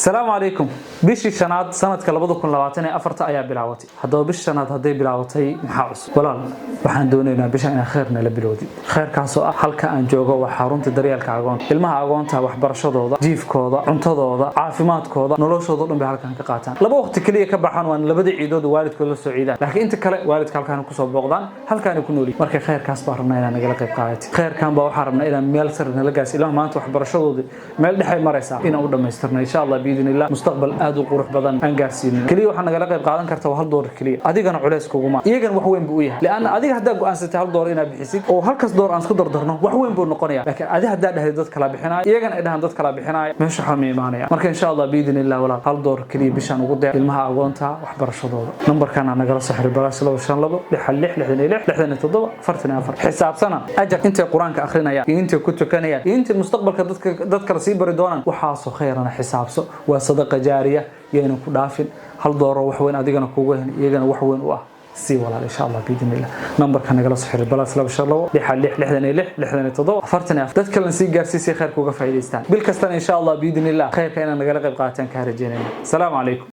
السلام عليكم. بيشي شناد سنة كلبضو كن لواتني أفرت أيا بلاوتي. هذا بيش شناد هذي بلاوتي محاوس. ولا waxaan doonaynaa bisha inaan khayrna la bilowdi khayrkaas oo ah halka aan joogo wax xarunta daryeelka agoon ilmaha agoonta waxbarashadooda jiifkooda cuntadooda caafimaadkooda noloshooda dhan bay halkan ka qaataan laba waqti kaliya ka baxaan waan labada ciidood waalidkooda la soo ciidaan laakiin inta kale waalidka halkan ku soo booqdaan halkan ku nooli markay khayrkaas baa rabnaa inaan nagala qayb qaadato khayrkan baa waxaan rabnaa inaan meel sar nala gaas ilmaha maanta waxbarashadooda meel dhexe maraysa inaan u dhameystirno insha Allah biidinillah mustaqbal aad u qurux badan aan gaarsiino kaliya waxaan nagala qayb qaadan kartaa hal door kaliya adigana culeys kuguma iyagana wax weyn buu yahay لأن adiga hadda go'aansatay hal door inaad bixisid oo halkaas door aan isku dardarno wax weyn buu noqonayaa laakiin adiga hadda dhahay dad kala bixinay iyagana ay dhahan dad kala bixinay meesha xamii imaanaya marka insha Allah biidinillah wala hal door kaliya bishan ugu day ilmaha agoonta waxbarashadooda numberkan aan nagala saxir balaas loo shan labo lix xisaabtana ajir inta quraanka akhrinaya inta ku tukanaya inta mustaqbalka dadka la sii bari doonaan waxa soo khayrana xisaabso waa sadaqa jaariya yeena ku dhaafin hal door wax weyn adigana kugu hen iyagana wax weyn u ah سي ولا إن شاء الله بإذن الله نمبر كان جلس حر بلاس لو شاء الله لحدنا تضو فرتنا أفتت كلنا سي جارسي خير كوجا فايدستان بالكستان إن شاء الله بإذن الله خير كأننا نجلق بقاتين كهرجيننا السلام عليكم